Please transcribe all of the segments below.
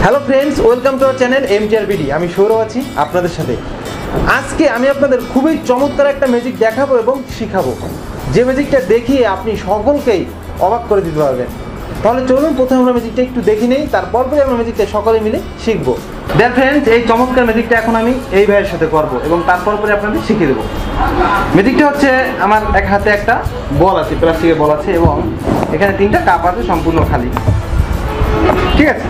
Hello friends, welcome to our channel MTR BD. আমি সৌরভ আছি আপনাদের সাথে। আজকে আমি আপনাদের খুবই চমৎকার একটা ম্যাজিক দেখাবো এবং শিখাবো, যে ম্যাজিকটা দেখিয়ে আপনি সকলকেই অবাক করে দিতে পারবেন। তাহলে চলুন প্রথমে আমরা ম্যাজিকটা একটু দেখে নেই, তারপর আমরা ম্যাজিকটা সকলে মিলে শিখবো। দেয়ার ফ্রেন্ডস, এই চমৎকার ম্যাজিকটা এখন আমি এই ভাইয়ের সাথে করবো এবং তারপর আপনাদের শিখিয়ে দেবো। ম্যাজিকটা হচ্ছে, আমার এক হাতে একটা বল আছে, প্লাস্টিকের বল আছে এবং এখানে 3টা কাপ আছে সম্পূর্ণ খালি, ঠিক আছে?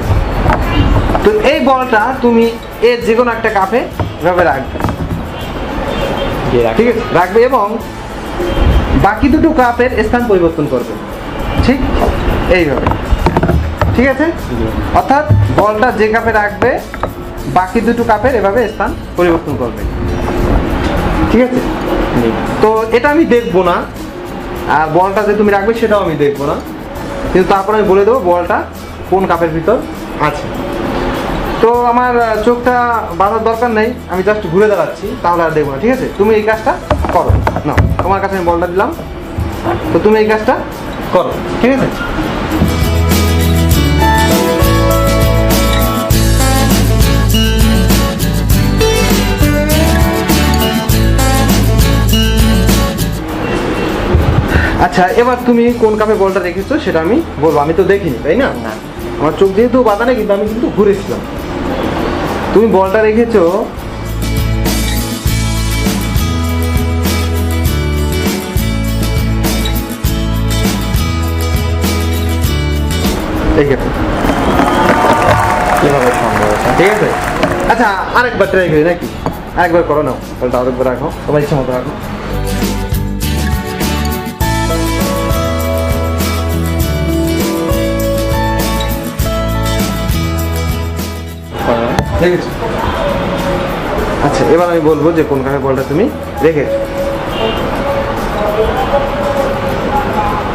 তো এই বলটা তুমি এর যে কোনো একটা কাপে এভাবে রাখবে, ঠিক আছে? রাখবে এবং বাকি দুটো কাপের স্থান পরিবর্তন করবে, ঠিক এইভাবে, ঠিক আছে? অর্থাৎ বলটা যে কাপে রাখবে বাকি দুটো কাপের এভাবে স্থান পরিবর্তন করবে, ঠিক আছে? তো এটা আমি দেখবো না, আর বলটা যে তুমি রাখবে সেটাও আমি দেখবো না, কিন্তু তারপরে আমি বলে দেবো বলটা কোন কাপের ভিতর আছে। তো আমার চোখটা বাঁধার দরকার নেই, আমি জাস্ট ঘুরে দাঁড়াচ্ছি, তাহলে আর দেখবো না, ঠিক আছে? তুমি এই কাজটা করো না, তোমার কাছে আমি বলটা দিলাম, তো তুমি এই কাজটা করো, ঠিক আছে? আচ্ছা, এবার তুমি কোন কাপে বলটা রেখেছো সেটা আমি বলবো, আমি তো দেখিনি, তাই না? আমার চোখ যেহেতু বাধা নেই, কিন্তু আমি কিন্তু ঘুরেছিলাম। তুমি বলটা রেখেছো কিভাবে সম্ভব এটা? ঠিক আছে? আচ্ছা, আরেকবার ট্রাই করি নাকি? আরেকবার করো না, বলটা আরেকবার রাখো, তোমার ইচ্ছা মতো রাখো। ঠিক আছে? আচ্ছা, এবার আমি বলবো যে কোন কাপে বলটা তুমি রেখেছো।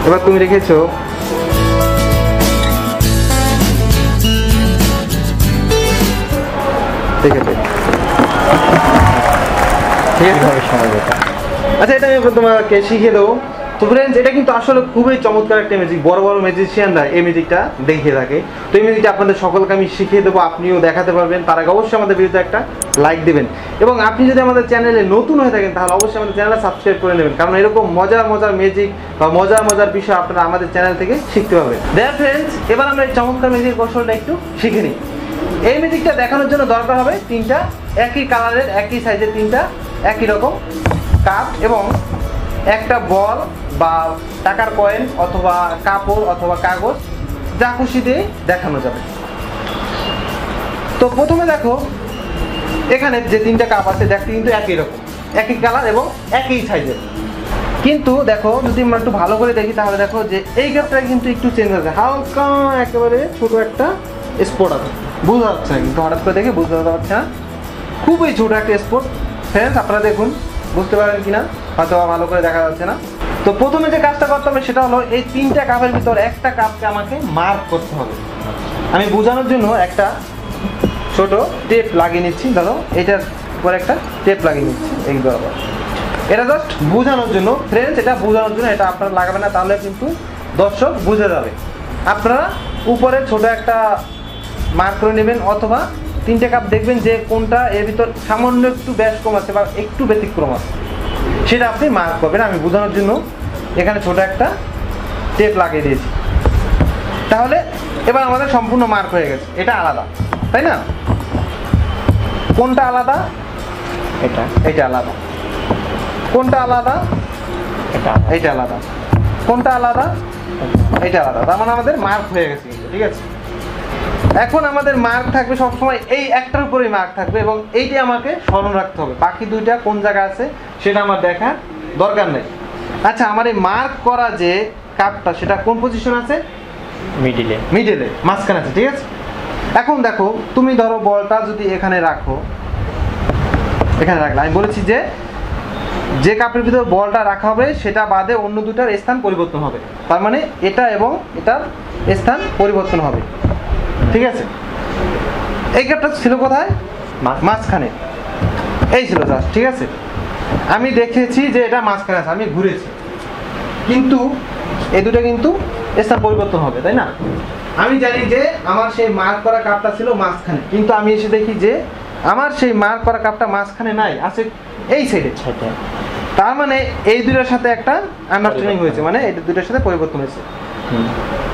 এবার তুমি রেখেছো ঠিক আছে, ঠিক আছে? আচ্ছা, এটা আমি তোমাকে শিখিয়ে দেবো। তো ফ্রেন্ডস, এটা কিন্তু আসলে খুবই চমৎকার একটা ম্যাজিক, বড় বড় ম্যাজিশিয়ানরা এই ম্যাজিকটা দেখিয়ে থাকে। তো এই ম্যাজিকটা আপনাদের সকলকে আমি শিখিয়ে দেবো, আপনিও দেখাতে পারবেন। তার আগে অবশ্যই আমাদের ভিডিওতে একটা লাইক দেবেন, এবং আপনি যদি আমাদের চ্যানেলে নতুন হয়ে থাকেন তাহলে অবশ্যই আমাদের চ্যানেলটা সাবস্ক্রাইব করে নেবেন, কারণ এরকম মজার মজার ম্যাজিক বা মজার বিষয় আপনারা আমাদের চ্যানেল থেকে শিখতে পারবেন। দেয়ার ফ্রেন্ডস, এবার আমরা এই চমৎকার ম্যাজিক কৌশলটা একটু শিখে নিই। এই ম্যাজিকটা দেখানোর জন্য দরকার হবে 3টা একই কালারের, একই সাইজের 3টা একই রকম কাপ এবং একটা বল বা টাকার কয়েন অথবা কাপড় অথবা কাগজ, যা খুশি দিয়ে দেখানো যাবে। তো প্রথমে দেখো, এখানে যে 3টা কাপ আছে দেখতে কিন্তু একই রকম, একই কালার এবং একই সাইজের, কিন্তু দেখো যদি আমরা একটু ভালো করে দেখি তাহলে দেখো যে এই কাপটা কিন্তু একটু চেঞ্জ আছে, হালকা একেবারে ছোট একটা স্পট আছে, বুঝতে পারছে না, কিন্তু হঠাৎ করে দেখে বুঝতে পারছে না, খুবই ছোট একটা স্পট। ফ্রেন্ডস, আপনারা দেখুন, বুঝতে পারেন কিনা, হয়তো ভালো করে দেখা যাচ্ছে না। তো প্রথমে যে কাজটা করতে হবে সেটা হলো এই 3টা কাপের ভিতর একটা কাপকে আমাকে মার্ক করতে হবে। আমি বোঝানোর জন্য একটা ছোট টেপ লাগিয়ে নিচ্ছি, ধরো এটার পরে একটা টেপ লাগিয়ে নিচ্ছি এই বরাবর, এটা জাস্ট বোঝানোর জন্য। ফ্রেন্ডস, এটা বোঝানোর জন্য, এটা আপনারা লাগাবেন না, তাহলে কিন্তু দর্শক বুঝে যাবে। আপনারা উপরে ছোট একটা মার্ক করে নেবেন, অথবা 3টে কাপ দেখবেন যে কোনটা এর ভিতর সামান্য একটু ব্যাস কম আছে বা একটু ব্যতিক্রম আছে, সেটা আপনি মার্ক করবেন। আমি বোঝানোর জন্য এখানে ছোট একটা টেপ লাগিয়ে দিয়েছি। তাহলে এবার আমাদের সম্পূর্ণ মার্ক হয়ে গেছে, এটা আলাদা, তাই না? কোনটা আলাদা? এটা আলাদা। কোনটা আলাদা? এটা আলাদা। কোনটা আলাদা? এটা আলাদা। তার মানে আমাদের মার্ক হয়ে গেছে, ঠিক আছে? এখন আমাদের মার্ক থাকবে সবসময় এই একটার উপরেই মার্ক থাকবে, এবং এইটি আমাকে স্মরণ রাখতে হবে। বাকি দুইটা কোন জায়গায় আছে সেটা আমার দেখার দরকার নেই। আচ্ছা, আমার এই মার্ক করা যে কাপটা সেটা কোন পজিশন আছে? মিডিলে, মাঝখানে আছে, ঠিক আছে? এখন দেখো, তুমি ধরো বলটা যদি এখানে রাখো, এখানে রাখলে আমি বলেছি যে যে কাপের ভিতর বলটা রাখা হবে সেটা বাদে অন্য দুটার স্থান পরিবর্তন হবে, তার মানে এটা এবং এটার স্থান পরিবর্তন হবে, ঠিক আছে? এই কাপটা ছিল কোথায়? মাঝখানে, এই ছিল জাস্ট, ঠিক আছে? আমি দেখেছি যে এটা মাঝখানে আছে, আমি ঘুরেছি, কিন্তু এই দুটো কিন্তু স্থান পরিবর্তন হবে, তাই না? আমি জানি যে আমার সেই মার্ক করা কাপটা ছিল মাঝখানে, কিন্তু আমি এসে দেখি যে আমার সেই মার্ক করা কাপটা মাঝখানে নাই, আছে এই সাইডে। তার মানে এই দুটোর সাথে একটা আন্ডারস্ট্যান্ডিং হয়েছে, মানে এই দুটোর সাথে পরিবর্তন হয়েছে।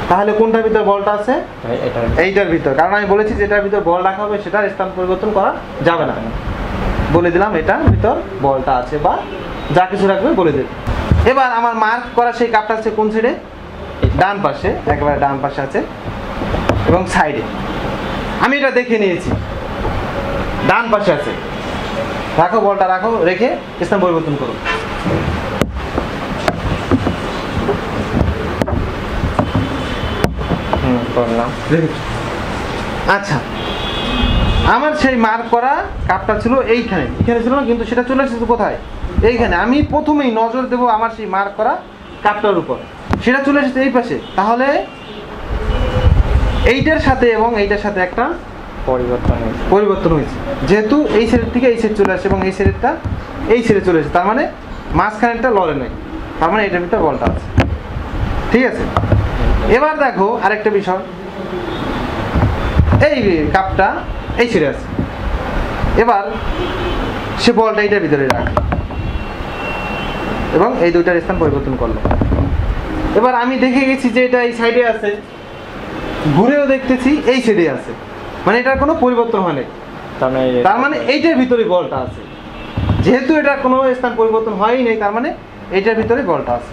তাহলে কোনটার ভিতর বলটা আছে? এইটার ভিতর, কারণ আমি বলেছি যে এটার ভিতর বল রাখা হবে, সেটার স্থান পরিবর্তন করা যাবে না। বলে দিলাম এটার ভিতর বলটা আছে, বা যা কিছু রাখবে বলে দেবে। এবার আমার মার্ক করা সেই কাপটা আছে কোন সাইডে? ডান পাশে, একেবারে ডান পাশে আছে এবং সাইডে। আমি এটা দেখে নিয়েছি ডান পাশে আছে। রাখো বলটা, রাখো, রেখে স্থান পরিবর্তন করো। করলাম। আচ্ছা, আমার সেই মার্ক করা কাপটা ছিল এইখানে, এখানে ছিল না, কিন্তু সেটা চলে এসেছে কোথায়? এইখানে। আমি প্রথমেই নজর দেবো আমার সেই মার্ক করা কাপটার উপর, সেটা চলে এসেছে এই পাশে। তাহলে এইটার সাথে এবং এইটার সাথে একটা পরিবর্তন হয়েছে, যেহেতু এই সাইডের থেকে এই সাইড চলে আসে এবং এই সাইডেরটা এই সাইডে চলে এসেছে। তার মানে মাঝখানেরটা লড়ে নাই, তার মানে এটার ভিতরে বলটা আছে। ঠিক আছে, এবার দেখো আরেকটা বিষয়, এই কাপটা এই ছিঁড়ে আছে, এবার সে বলটা এইটার ভিতরে রাখে এবং এই দুইটার স্থান পরিবর্তন করলো। এবার আমি দেখে গেছি যে এটা এই সাইডে আছে, ঘুরেও দেখতেছি এই সাইডে আছে, মানে এটার কোনো পরিবর্তন হয়নি। তার মানে এইটার ভিতরে বলটা আছে, যেহেতু এটা কোনো স্থান পরিবর্তন হয়ই নাই, তার মানে এইটার ভিতরে বলটা আছে।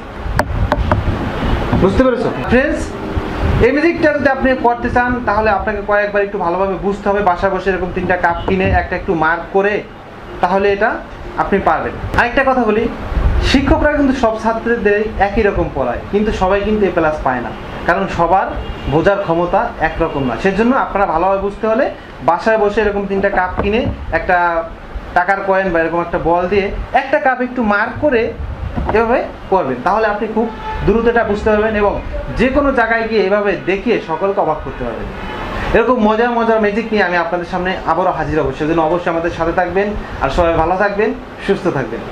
বুঝতে পেরেছো ফ্রেন্ডস? এই ম্যাজিকটা যদি আপনি করতে চান তাহলে আপনাকে কয়েকবার একটু ভালোভাবে বুঝতে হবে, বাসা বসে এরকম 3টা কাপ কিনে একটা একটু মার্ক করে, তাহলে এটা আপনি পারবেন। আরেকটা কথা বলি, শিক্ষকরা কিন্তু সব ছাত্রদের একই রকম পড়ায়, কিন্তু সবাই কিন্তু এ প্লাস পায় না, কারণ সবার বোঝার ক্ষমতা একরকম না। সেজন্য আপনারা ভালোভাবে বুঝতে হলে বাসায় বসে এরকম 3টা কাপ কিনে একটা টাকার কয়েন বা এরকম একটা বল দিয়ে একটা কাপ একটু মার্ক করে এভাবে করবেন, তাহলে আপনি খুব দ্রুত এটা বুঝতে পারবেন এবং যে কোনো জায়গায় গিয়ে এভাবে দেখিয়ে সকলকে অবাক করতে পারবেন। এরকম মজার মজার ম্যাজিক নিয়ে আমি আপনাদের সামনে আবারও হাজির হব, সেজন্য অবশ্যই আমাদের সাথে থাকবেন। আর সবাই ভালো থাকবেন, সুস্থ থাকবেন।